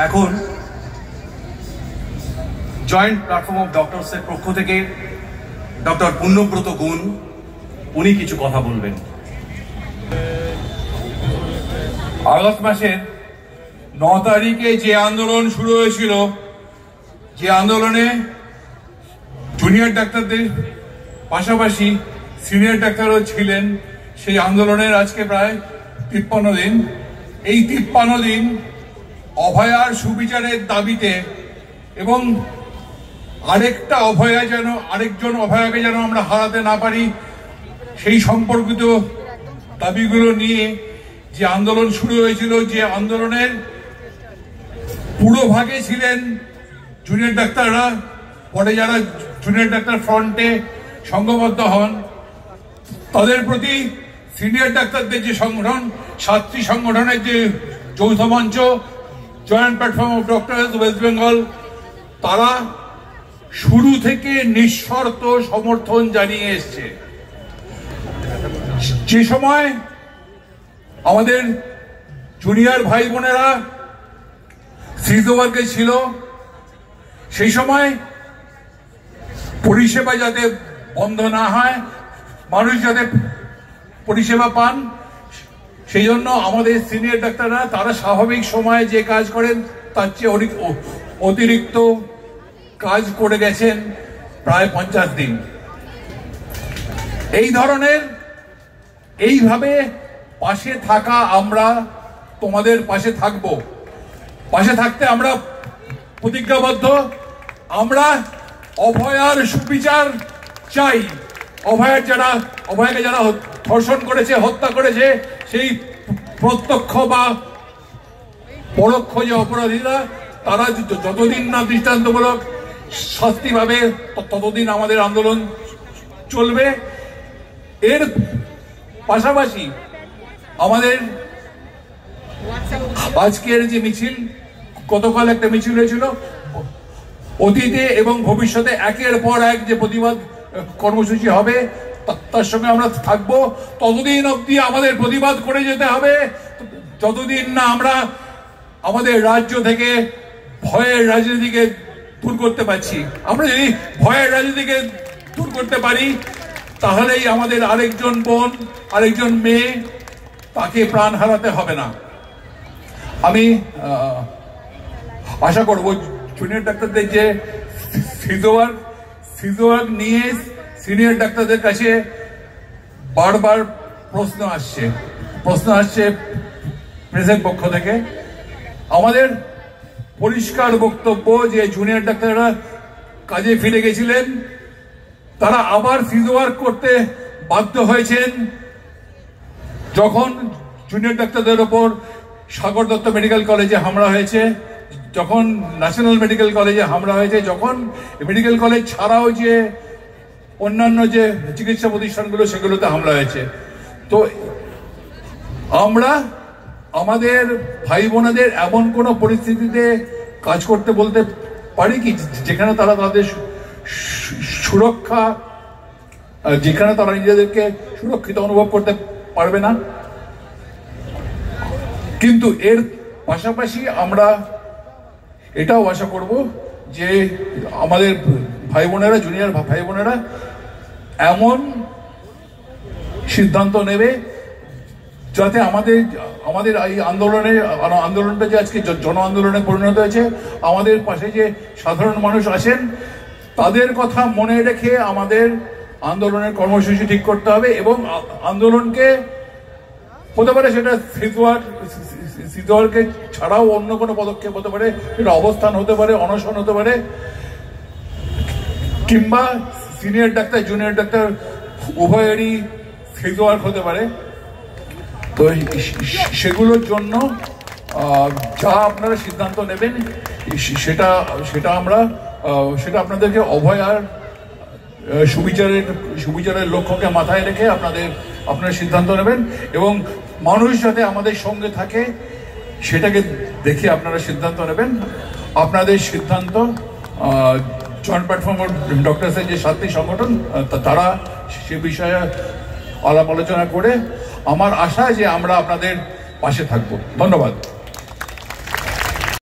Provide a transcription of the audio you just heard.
এখন joint platform of ডক্টরসের পক্ষ থেকে ডক্টর পুণ্যব্রত গুণ উনি কিছু কথা বলবেন। আগস্ট মাসের 9 তারিখে যে আন্দোলন শুরু হয়েছিল, যে আন্দোলনে জুনিয়র ডাক্তারদের পাশাপাশি সিনিয়র ডাক্তারও ছিলেন, সেই আন্দোলনের আজকে প্রায় 53 দিন। এই 53 দিন অভয়ার সুবিচারের দাবিতে এবং আরেকজন অভয়াকে যেন আমরা হারাতে না পারি, সেই সম্পর্কিত দাবিগুলো নিয়ে যে আন্দোলন শুরু হয়েছিল, যে আন্দোলনের পুরোভাগে ছিলেন জুনিয়র ডাক্তাররা, পরে যারা জুনিয়র ডাক্তার ফ্রন্টে সংঘবদ্ধ হন, তাদের প্রতি সিনিয়র ডাক্তারদের যে সংগঠন, 7টি সংগঠনের যে যৌথ মঞ্চ joint platform of doctors West Bengal, তারা শুরু থেকে নিঃশর্ত সমর্থন জানিয়ে এসছে। যে সময় আমাদের জুনিয়র ভাই বোনেরা সিজোওয়ার্কে ছিল, সেই সময় পরিষেবা যাতে বন্ধ না হয়, মানুষ যাতে পরিষেবা পান, সেই জন্য আমাদের সিনিয়র ডাক্তাররা তারা স্বাভাবিক সময়ে যে কাজ করেন তার চেয়ে অতিরিক্ত কাজ করে গেছেন প্রায় 50 দিন। এই ধরনের এইভাবে পাশে থাকা, আমরা তোমাদের পাশে থাকব, পাশে থাকতে আমরা প্রতিজ্ঞাবদ্ধ। আমরা অভয়ার সুবিচার চাই। অভয়াকে যারা ধর্ষণ করেছে, হত্যা করেছে, সেই প্রত্যক্ষ বা পরোক্ষ যে অপরাধীরা, তারা যতদিন না দৃষ্টান্তমূলক শাস্তি পাবে ততদিন আমাদের আন্দোলন চলবে। এর পাশাপাশি আমাদের আজকের যে মিছিল, গতকাল একটা মিছিল হয়েছিল, অতীতে এবং ভবিষ্যতে একের পর এক যে প্রতিবাদ কর্মসূচি হবে তার সঙ্গে আমরা থাকবো। ততদিন অবধি আমাদের প্রতিবাদ করে যেতে হবে, যতদিন না আমরা আমাদের রাজ্য থেকে ভয়ের রাজনীতিকে দূর করতে পারছি। আমরা যদি ভয়ের রাজনীতিকে দূর করতে পারি, তাহলেই আমাদের আরেকজন বোন, আরেকজন মেয়ে, তাকে প্রাণ হারাতে হবে না। আমি আশা করব জুনিয়র ডাক্তারদের যে সিজোওয়ার্ক নিয়ে সিনিয়র ডাক্তারদের কাছে বারবার প্রশ্ন আসছে প্রেসের পক্ষ থেকে। আমাদের পরিষ্কার বক্তব্য যে জুনিয়র ডাক্তাররা কাজে ফিরে গেছিলেন, তারা আবার সিজোওয়ার্ক করতে বাধ্য হয়েছেন যখন জুনিয়র ডাক্তারদের ওপর সাগর দত্ত মেডিকেল কলেজে হামলা হয়েছে, যখন ন্যাশনাল মেডিকেল কলেজে হামলা হয়েছে, যখন মেডিকেল কলেজ ছাড়াও যে অন্যান্য যে চিকিৎসা প্রতিষ্ঠানগুলো সেগুলোতে হামলা হয়েছে। তো আমরা আমাদের ভাই বোনেদের এমন কোনো পরিস্থিতিতে কাজ করতে বলতে পারি কি যেখানে তারা তাদের সুরক্ষা, যেখানে তারা নিজেদেরকে সুরক্ষিত অনুভব করতে পারবে না? কিন্তু এর পাশাপাশি আমরা এটাও আশা করব যে আমাদের ভাই বোনেরা, জুনিয়র ভাই বোনেরা এমন সিদ্ধান্ত নেবে যাতে আমাদের এই আন্দোলনটা যে আজকে জন আন্দোলনে পরিণত হয়েছে, আমাদের পাশে যে সাধারণ মানুষ আছেন তাদের কথা মনে রেখে আমাদের আন্দোলনের কর্মসূচি ঠিক করতে হবে। এবং আন্দোলনকে হতে পারে সেটা সিজোওয়ার্কে ছাড়াও অন্য কোনো পদক্ষেপ হতে পারে, সেটা অবস্থান হতে পারে, অনশন হতে পারে, কিংবা সিনিয়র ডাক্তার জুনিয়র ডাক্তার উভয়েরই সিজোওয়ার্ক হতে পারে। তো সেগুলোর জন্য যা আপনারা সিদ্ধান্ত নেবেন সেটা আপনাদেরকে অভয়ার সুবিচারের লক্ষ্যকে মাথায় রেখে আপনারা সিদ্ধান্ত নেবেন, এবং মানুষ যাতে আমাদের সঙ্গে থাকে সেটাকে দেখে আপনারা সিদ্ধান্ত নেবেন। আপনাদের সিদ্ধান্ত জয়েন্ট প্ল্যাটফর্ম অফ ডক্টরসের যে 7টি সংগঠন, তারা সে বিষয়ে আলাপ আলোচনা করে আমার আশা যে আমরা আপনাদের পাশে থাকবো। ধন্যবাদ।